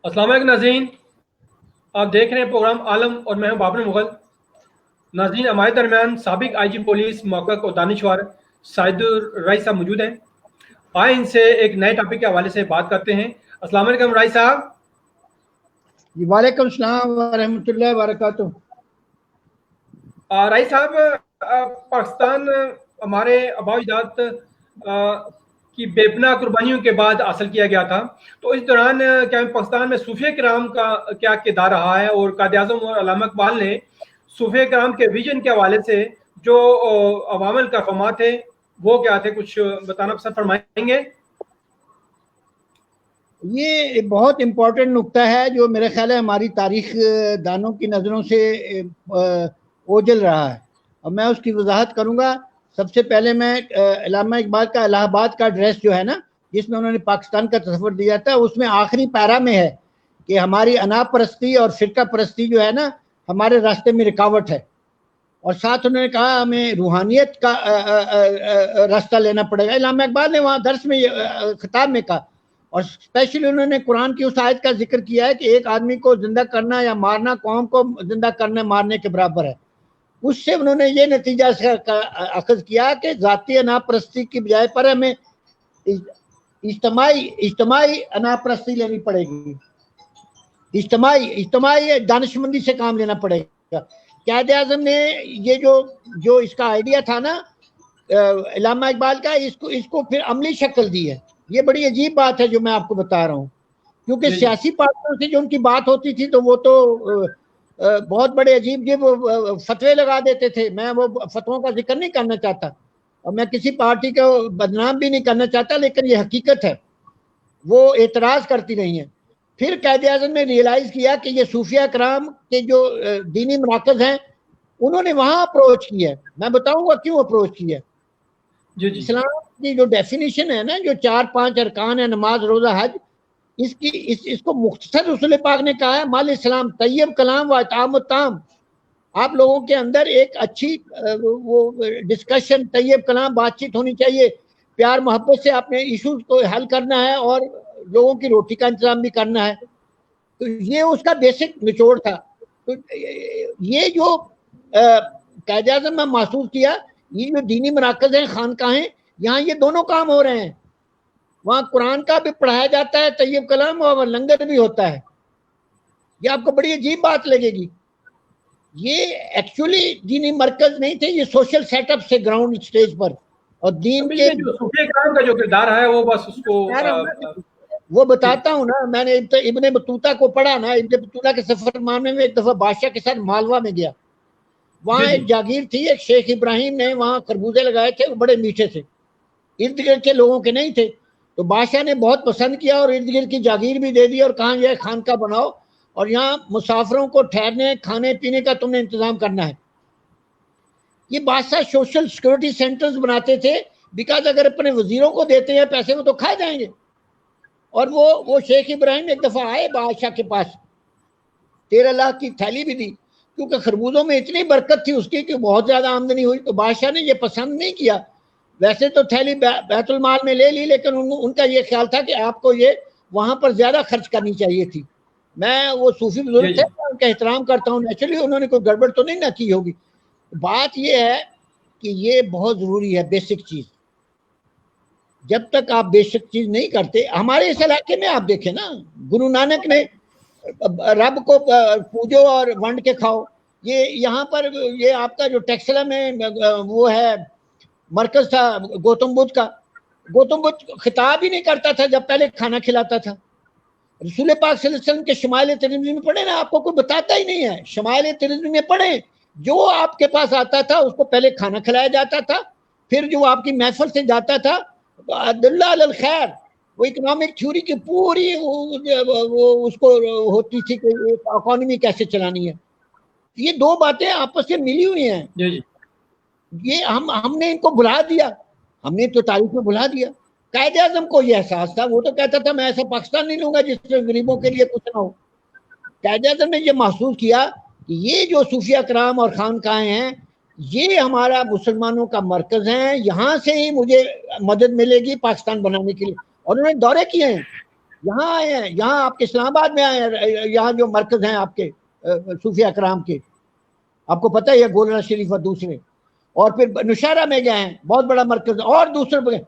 अस्सलाम वालेकुम नाज़रीन, आप देख रहे हैं प्रोग्राम आलम और मैं हूं बाबर मुगल। नाज़रीन, हमारे दरमियान साबिक आईजी पुलिस मौक़िफ़ और दानिशवर साइदुर राय साहब मौजूद हैं। आए इनसे एक नए टॉपिक के हवाले से बात करते हैं। अस्सलाम वालेकुम राय साहब। जी वालेकुम सलाम व रहमतुल्लाहि व बरकातुहू। राय साहब, पाकिस्तान हमारे आबा अजदाद की बेपनाह कुर्बानियों के बाद हासिल किया गया था, तो इस दौरान क्या पाकिस्तान में सूफिया किराम का क्या किरदार रहा है और कायद-ए-आज़म और अल्लामा इकबाल ने सूफिया किराम के विजन के हवाले से जो अवामिल का फरमान थे वो क्या थे, कुछ बताना पसंद फरमाएंगे? ये बहुत इम्पोर्टेंट नुक्ता है जो मेरे ख्याल है हमारी तारीख दानों की नज़रों से ओझल रहा है, और मैं उसकी वजाहत करूँगा। सबसे पहले मैं अल्लामा इकबाल का इलाहाबाद का एड्रेस जो है ना, जिसमें उन्होंने पाकिस्तान का तस्वर दिया था, उसमें आखिरी पैरा में है कि हमारी अना परस्ती और फ़िरका परस्ती जो है ना हमारे रास्ते में रुकावट है, और साथ उन्होंने कहा हमें रूहानियत का रास्ता लेना पड़ेगा। अल्लामा इकबाल ने वहाँ दर्स में खिताब में कहा, और स्पेशली उन्होंने कुरान की उस आयत का जिक्र किया है कि एक आदमी को जिंदा करना या मारना कौम को जिंदा करने मारने के बराबर है। उससे उन्होंने ये नतीजा अखज़ किया कि ज़ाती अनापरस्ती की बजाय पर हमें इज्तमाई अनापरस्ती लेनी पड़ेगी, इज्तमाई दानिशमंदी से काम लेना पड़ेगा। कायद-ए-आज़म ने ये जो इसका आइडिया था ना अल्लामा इकबाल का, इसको फिर अमली शक्ल दी है। ये बड़ी अजीब बात है जो मैं आपको बता रहा हूँ, क्योंकि सियासी पार्टियों से जो उनकी बात होती थी तो वो तो बहुत बड़े अजीब फतवे लगा देते थे। मैं वो फतवों का जिक्र नहीं करना चाहता और मैं किसी पार्टी को बदनाम भी नहीं करना चाहता, लेकिन ये हकीकत है, वो एतराज़ करती रही हैं। फिर कायद-ए-आज़म ने रियलाइज़ किया कि ये सूफिया कराम के जो दीनी मराकज़ हैं उन्होंने वहाँ अप्रोच किया है। मैं बताऊँगा क्यों अप्रोच किया। इस्लाम की जो डेफिनेशन है ना, जो 4-5 अरकान है, नमाज रोज़ा हज, इसको मुख्तसर रसूल पाक ने कहा है माल इस्लाम तय्यब कलाम व इताम ताम। आप लोगों के अंदर एक अच्छी वो डिस्कशन, तय्यब कलाम बातचीत होनी चाहिए, प्यार मोहब्बत से आपने इशूज को हल करना है और लोगों की रोटी का इंतजाम भी करना है। तो ये उसका बेसिक निचोड़ था। तो ये जो कायद-ए-आज़म में महसूस किया, ये जो दीनी मराकज़ हैं, खानकाहें, यहाँ ये दोनों काम हो रहे हैं। वहाँ कुरान का भी पढ़ाया जाता है, तय्यब कलाम, और लंगर भी होता है। ये आपको बड़ी अजीब बात लगेगी। ये एक्चुअली दीनी मरकज नहीं थे, ये सोशल सेटअप से ग्राउंड स्टेज पर, और दीन के जो सूफिया किराम का जो किरदार है वो बस उसको वो बताता हूँ ना। मैंने इब्ने बतूता को पढ़ा ना, इब्ने बतूता के सफरनामे में एक दफा बादशाह के साथ मालवा में गया। वहाँ एक जागीर थी, एक शेख इब्राहिम ने वहाँ खरबूजे लगाए थे, वो बड़े मीठे थे, इर्द गिर्द के लोगों के नहीं थे। तो बादशाह ने बहुत पसंद किया और इर्द गिर्द की जागीर भी दे दी और कहा यह खानका बनाओ और यहाँ मुसाफिरों को ठहरने खाने पीने का तुमने इंतजाम करना है। ये बादशाह सोशल सिक्योरिटी सेंटर्स बनाते थे, बिकॉज अगर अपने वजीरों को देते हैं पैसे में तो खा जाएंगे। और वो शेख इब्राहिम एक दफा आए बादशाह के पास, 13 लाख की थैली भी दी, क्योंकि खरबूजों में इतनी बरकत थी उसकी कि बहुत ज्यादा आमदनी हुई। तो बादशाह ने ये पसंद नहीं किया। वैसे तो थैली बैतुल माल में ले ली, लेकिन उनका ये ख्याल था कि आपको ये वहां पर ज्यादा खर्च करनी चाहिए थी। मैं वो सूफी बुजुर्ग थे, उनका एहतराम करता हूँ, नेचुरली उन्होंने कोई गड़बड़ तो नहीं ना की होगी। बात ये है कि ये बहुत जरूरी है, बेसिक चीज। जब तक आप बेसिक चीज नहीं करते, हमारे इस इलाके में आप देखें ना, गुरु नानक ने रब को पूजो और वंड के खाओ। ये यहाँ पर ये आपका जो टेक्सला में वो है मरकज था गौतम बुद्ध का, गौतम बुद्ध खिताब ही नहीं करता था जब पहले खाना खिलाता था। रसूल पाक सल्लल्लाहु अलैहि वसल्लम के शमाइल तिरमिज़ी में पढ़े ना, आपको कोई बताता ही नहीं है। शमाइल तिरमिज़ी में पढ़े, जो आपके पास आता था उसको पहले खाना खिलाया जाता था, फिर जो आपकी महफिल से जाता था अब्दुल्लाह अल खैर, वो इकोनॉमिक थ्योरी की पूरी वो उसको होती थी कि इकोनॉमी कैसे चलानी है। ये दो बातें आपस में मिली हुई हैं। ये हमने इनको भुला दिया, हमने तो तारीख में भुला दिया। कायद-ए-आज़म को ये एहसास था, वो तो कहता था मैं ऐसा पाकिस्तान नहीं लूंगा जिसमें गरीबों के लिए कुछ ना हो। कायद-ए-आज़म ने ये महसूस किया कि ये जो सूफिया कराम और खानकाहें हैं, ये हमारा मुसलमानों का मरकज है, यहाँ से ही मुझे मदद मिलेगी पाकिस्तान बनाने के लिए। और उन्होंने दौरे किए हैं, यहाँ आए हैं, यहाँ आपके इस्लामाबाद में आए हैं, यहाँ जो मरकज हैं आपके सूफिया कराम के, आपको पता ही है, गोलरा शरीफ और दूसरे, और फिर नुशारा में गए हैं, बहुत बड़ा मरकज, और दूसरे।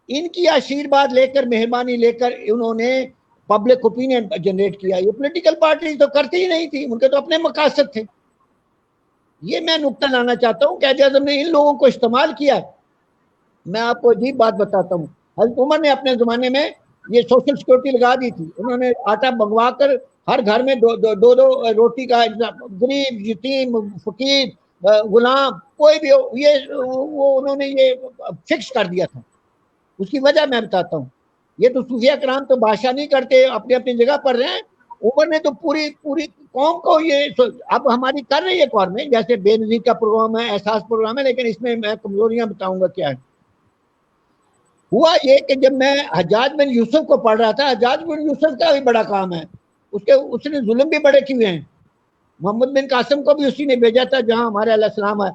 इनकी आशीर्वाद लेकर, मेहरबानी लेकर उन्होंने पब्लिक ओपिनियन जनरेट किया। ये पॉलिटिकल पार्टी तो करती ही नहीं थी, उनके तो अपने मकासद थे। ये मैं नुक्ता लाना चाहता हूँ, कायदे आज़म ने इन लोगों को इस्तेमाल किया। मैं आपको अजीब बात बताता हूँ, हज़रत उमर ने अपने ज़माने में ये सोशल सिक्योरिटी लगा दी थी। उन्होंने आटा मंगवा कर हर घर में दो रोटी का, गरीब, यतीम, फकीर, गुलाम, कोई भी हो, ये वो उन्होंने ये फिक्स कर दिया था। उसकी वजह मैं बताता हूँ। ये तो सूफिया कराम तो बादशाह नहीं करते, अपनी अपनी जगह पर रहे हैं। उमर ने तो पूरी कौम को ये, अब हमारी कर रही है कौम में, जैसे बेनज़ीर का प्रोग्राम है, एहसास प्रोग्राम है, लेकिन इसमें मैं कमजोरियां बताऊंगा क्या है। हुआ ये कि जब मैं हज्जाज बिन यूसुफ को पढ़ रहा था, हज्जाज बिन यूसुफ का भी बड़ा काम है, उसने जुल्म भी बड़े किए हैं। मोहम्मद बिन कासिम को भी उसी ने भेजा था जहां हमारे अलैहिस्सलाम है।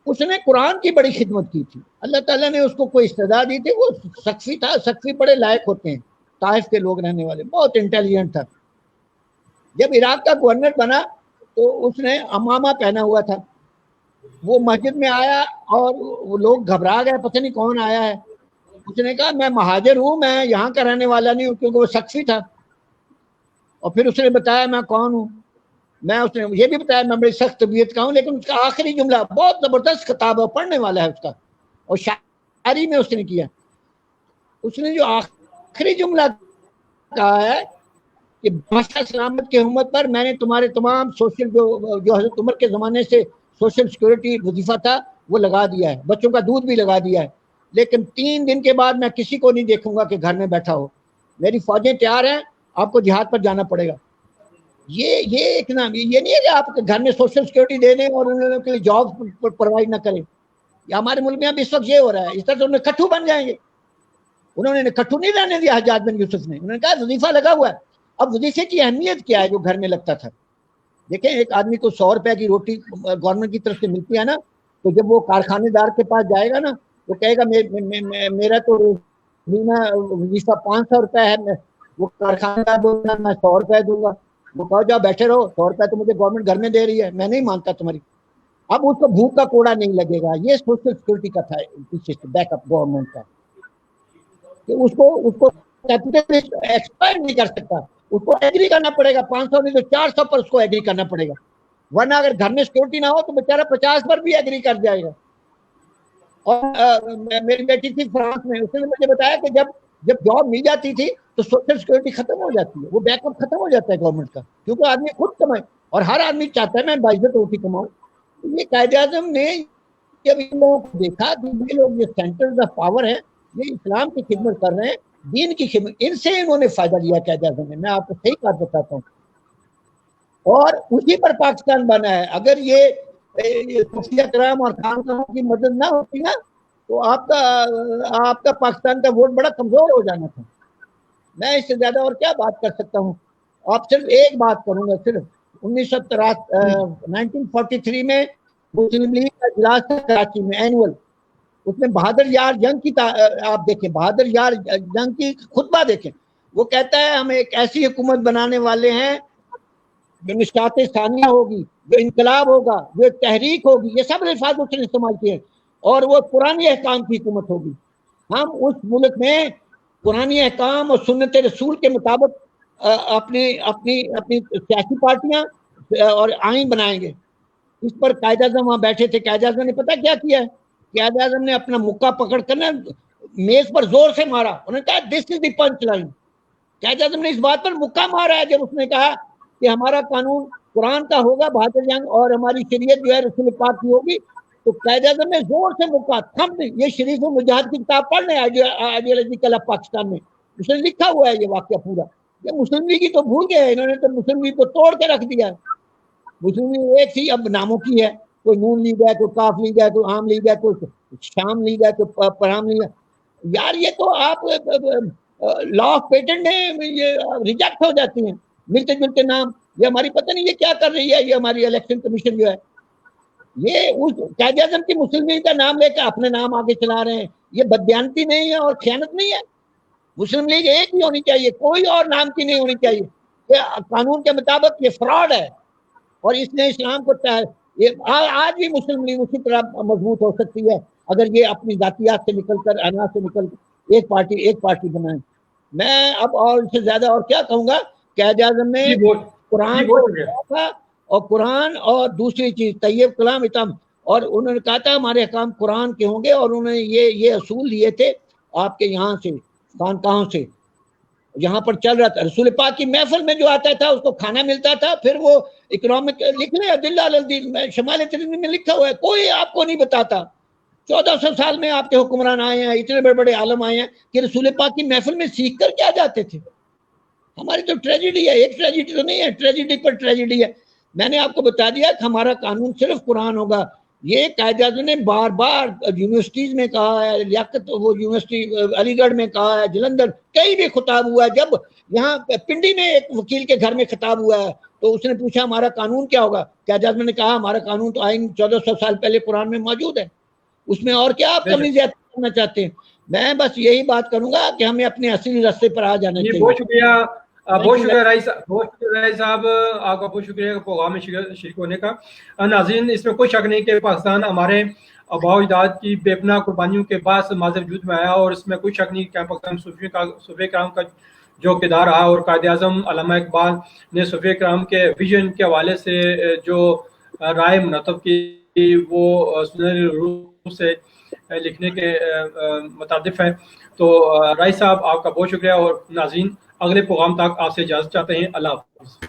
उसने कुरान की बड़ी खिदमत की थी, अल्लाह ताला ने उसको कोई इस्तेदा दी थी। वो सक्फी था, सक्फी बड़े लायक होते हैं, ताइफ के लोग रहने वाले, बहुत इंटेलिजेंट था। जब इराक का गवर्नर बना तो उसने अमामा पहना हुआ था। वो मस्जिद में आया और वो लोग घबरा गए, पता नहीं कौन आया है। उसने कहा मैं महाजिर हूँ, मैं यहाँ का रहने वाला नहीं हूँ, क्योंकि वो सक्फी था। और फिर उसने बताया मैं कौन हूँ। उसने ये भी बताया मैं बड़ी सख्त तबीयत का हूँ। लेकिन उसका आखिरी जुमला बहुत जबरदस्त किताब है, पढ़ने वाला है उसका, और शायरी में उसने किया। उसने जो आखिरी जुमला कहा है कि बादशाह सलामत की हुकूमत पर मैंने तुम्हारे तमाम सोशल जो हज़रत उमर के ज़माने से सोशल सिक्योरिटी वजीफा था वो लगा दिया है, बच्चों का दूध भी लगा दिया है। लेकिन 3 दिन के बाद मैं किसी को नहीं देखूंगा कि घर में बैठा हो। मेरी फौजें तैयार हैं, आपको जिहाद पर जाना पड़ेगा। ये एक ना, ये नहीं है कि आप घर में सोशल सिक्योरिटी दे दें और उन लोगों के लिए जॉब प्रोवाइड ना करें। या हमारे मुल्क में अब इस वक्त ये हो रहा है, इस तरह से उन्हें कट्ठू बन जाएंगे। उन्होंने कट्ठू नहीं रहने दिया हज्जाज बिन यूसुफ ने। उन्होंने कहा वजीफा लगा हुआ है। अब वजीफे की अहमियत क्या है जो घर में लगता था। देखें, एक आदमी को 100 रुपए की रोटी गवर्नमेंट की तरफ से मिलती है ना, तो जब वो कारखानेदार के पास जाएगा ना, वो कहेगा मेरा तो वजीफा 500 रुपए है। वो कारखानेदार बोलना मैं 100 रुपए दूंगा। वो कहो जाओ बैठे रहो, 100 रुपए तो मुझे गवर्नमेंट घर में दे रही है, मैं नहीं मानता तुम्हारी। अब उसको भूख का कोड़ा नहीं लगेगा। ये सोशल सिक्योरिटी का था बैकअप गवर्नमेंट का, कि उसको कैपिटलिस्ट एक्सपायर नहीं कर सकता, उसको एग्री करना पड़ेगा। 500 नहीं तो 400 पर उसको एग्री करना पड़ेगा, वरना अगर घर में सिक्योरिटी ना हो तो बेचारा 50 पर भी एग्री कर जाएगा। और मेरी बेटी थी फ्रांस में, उसने मुझे बताया कि जब जॉब मिल जाती थी तो सोशल सिक्योरिटी खत्म हो जाती है, वो बैकअप खत्म हो जाता है गवर्नमेंट का, क्योंकि आदमी खुद कमाए, और हर आदमी चाहता है मैं बाइज्जत रोटी कमाऊं। तो ये कायदे आज़म ने जब इन लोगों को देखा कि ये लोग ये सेंटर्स ऑफ पावर है, ये इस्लाम की खिदमत कर रहे हैं, दीन की खिदमत, इनसे इन्होंने फायदा लिया कायदे आज़म ने। मैं आपको सही बात बताता हूँ, और उसी पर पाकिस्तान बना है। अगर ये सूफिया कराम और खानकाहों की मदद ना होती ना, तो आपका पाकिस्तान का वोट बड़ा कमजोर हो जाना था। मैं इससे ज्यादा और क्या बात कर सकता हूँ। आप सिर्फ एक बात करूंगा, सिर्फ 1943 में मुस्लिम लीग का इजलास था कराची में, एनुअल। उसमें बहादुर यार जंग की आप देखें, बहादुर यार जंग की खुतबा देखें। वो कहता है हम एक ऐसी हुकूमत बनाने वाले हैं जो निशात सानिया होगी, जो इनकलाब होगा, जो तहरीक होगी, ये सब अल्फाज उसने इस्तेमाल किए, और वो पुरानी अहकाम की हुकूमत होगी। हम उस मुल्क में पुरानी अहकाम और सुन्नत रसूल के मुताबिक अपनी अपनी अपनी सियासी पार्टियां और आइन बनाएंगे। इस पर कायदे आज़म वहां बैठे थे। कायदे आज़म ने पता क्या किया है? कायदे आज़म ने अपना मुक्का पकड़ कर ना मेज पर जोर से मारा। उन्होंने कहा this is the punch line. Quaid-e-Azam ने इस बात पर मुक्का मारा है जब उसने कहा कि हमारा कानून कुरान का होगा, बहादुर जंग, और हमारी शरीयत जो है रसूल पाक की होगी। तो कायदे आज़म ने जोर से मुक्का, थम ये शरीफ मुजाहिद की किताब पढ़ लें, आइडियोलॉजिकल ऑफ पाकिस्तान में उसने लिखा हुआ है ये वाक्य पूरा। ये मुस्लिम लीग की तो भूल गए, इन्होंने तो मुस्लिम लीग को तोड़ के रख दिया। मुस्लिम लीग एक थी, अब नामों की है, कोई नून लीग है, कोई काफ लीग है, कोई आम लीग है, कोई शाम लीग है, कोई पराम लीग है। यार ये तो आप लॉ ऑफ पेटेंट में ये रिजेक्ट हो जाती हैं, मिलते जुलते नाम। ये हमारी पता नहीं ये क्या कर रही है, ये हमारी इलेक्शन कमीशन जो है, ये उस कायदे आज़म की मुस्लिम लीग का नाम लेकर अपने नाम आगे चला रहे हैं। ये बदयानती नहीं है और खयानत नहीं है। मुस्लिम लीग एक ही होनी चाहिए, कोई और नाम की नहीं होनी चाहिए। ये कानून के मुताबिक ये फ्रॉड है और इसने इस्लाम को ये आज भी मुस्लिम लीग उसी तरह मजबूत हो सकती है अगर ये अपनी जातियात से निकलकर, अनाज से निकल एक पार्टी बनाए। मैं अब और इससे ज्यादा और क्या कहूंगा। कायद-ए-आज़म ने कुरान को था और कुरान और दूसरी चीज तैयब कलाम इतम, और उन्होंने कहा था हमारे अहकाम कुरान के होंगे, और उन्होंने ये असूल लिए थे आपके यहाँ से खानकाहों से, यहाँ पर चल रहा था। रसूल पाक की महफिल में जो आता था उसको खाना मिलता था, फिर वो इकोनॉमिक लिख ले अदिल्ला अल दीन शमाल तिरमिज़ी में लिखा हुआ है, कोई आपको नहीं बताता। 1400 साल में आपके हुक्मरान आए हैं, इतने बड़े बड़े आलम आए हैं कि रसूल पाक की महफिल में सीख कर क्या जाते थे। हमारी तो ट्रेजेडी है, एक ट्रेजेडी तो नहीं है, ट्रेजेडी पर ट्रेजेडी है। मैंने आपको बता दिया कि हमारा कानून सिर्फ कुरान होगा। ये कायद-ए-आज़म ने बार बार यूनिवर्सिटीज में कहा है, लियाकत वो यूनिवर्सिटी अलीगढ़ में कहा है, जलंधर कहीं भी खिताब हुआ है। जब यहाँ पिंडी में एक वकील के घर में खिताब हुआ है तो उसने पूछा हमारा कानून क्या होगा, कायद-ए-आज़म ने कहा हमारा कानून तो आइन 1400 साल पहले कुरान में मौजूद है, उसमें और क्या आप कमी ज्यादा करना चाहते हैं। मैं बस यही बात करूंगा कि हमें अपने असली रास्ते पर आ जाना चाहिए। बहुत शुक्रिया राय साहब, आपका बहुत शुक्रिया प्रोग्राम में शरीक होने का। नाज़रीन, इसमें कोई शक नहीं कि पाकिस्तान हमारे आबा अजदाद की बेपनाह कुर्बानियों के बाद समाज वजूद में आया, और इसमें कोई शक नहीं कि पाकिस्तान सूफी कराम का जो किरदार रहा, और कायद-ए-आज़म अल्लामा इकबाल ने सूफी कराम के विजन के हवाले से जो राय मुनतब की वो सुनहरी रूह से लिखने के मुताबिक है। तो राय साहब आपका बहुत शुक्रिया, और नाज़रीन अगले प्रोग्राम तक आपसे इजाज़त चाहते हैं। अल्लाह हाफ़िज़।